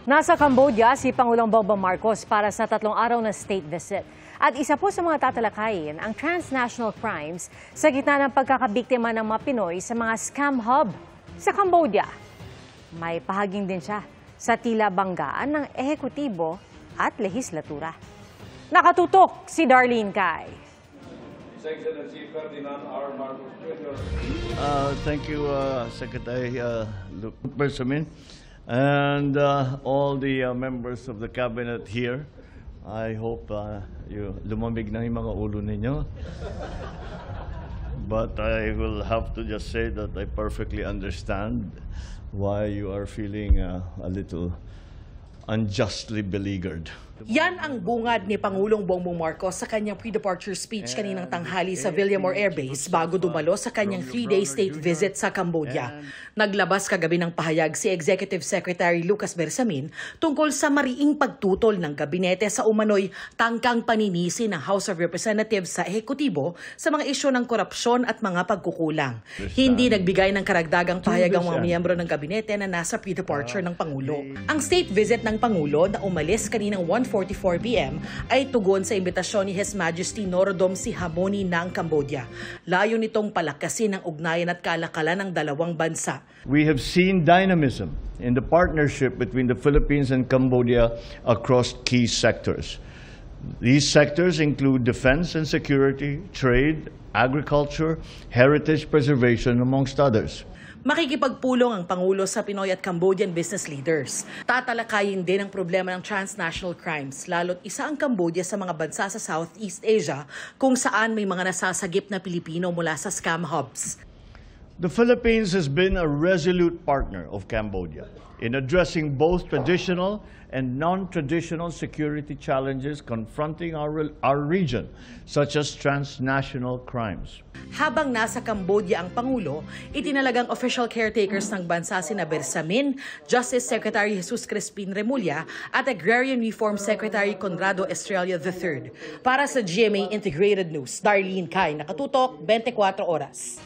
Nasa Cambodia si Pangulong Bongbong Marcos para sa 3 araw na state visit. At isa po sa mga tatalakayin ang transnational crimes sa gitna ng pagkakabiktima ng mga Pinoy sa mga scam hub sa Cambodia. May pahaging din siya sa tila banggaan ng ehekutibo at lehislatura. Nakatutok si Darlene Cai. Thank you, Secretary Luke Bersamin, and all the members of the cabinet here. I hope lumamig na yung mga ulo ninyo. But I will have to just say that I perfectly understand why you are feeling a little unjustly beleaguered. Yan ang bungad ni Pangulong Bongbong Marcos sa kanyang pre-departure speech kaninang tanghali sa Villamor Air Base bago dumalo sa kanyang 3-day state visit sa Cambodia. Naglabas kagabi ng pahayag si Executive Secretary Lucas Bersamin tungkol sa mariing pagtutol ng gabinete sa umano'y tangkang paninisi ng House of Representatives sa ehekutibo sa mga isyu ng korupsyon at mga pagkukulang. Hindi nagbigay ng karagdagang pahayag ang mga miyembro ng gabinete na nasa pre-departure ng Pangulo. Ang state visit ng Pangulo na umalis kaninang 1:44 p.m. ay tugon sa imbitasyon ni His Majesty Norodom Sihamoni ng Cambodia. Layo nitong palakasin ang ugnayan at kalakalan ng dalawang bansa. We have seen dynamism in the partnership between the Philippines and Cambodia across key sectors. These sectors include defense and security, trade, agriculture, heritage preservation, amongst others. Makikipagpulong ang Pangulo sa Pinoy at Cambodian business leaders. Tatalakayin din ang problema ng transnational crimes, lalo't isa ang Cambodia sa mga bansa sa Southeast Asia kung saan may mga nasasagip na Pilipino mula sa scam hubs. The Philippines has been a resolute partner of Cambodia in addressing both traditional and non-traditional security challenges confronting our region, such as transnational crimes. Habang nasa Cambodia ang Pangulo, itinalagang official caretakers ng bansa sina Bersamin, Justice Secretary Jesus Crispin Remulla at Agrarian Reform Secretary Conrado Estrella III. Para sa GMA Integrated News, Darlene Cai, nakatutok 24 oras.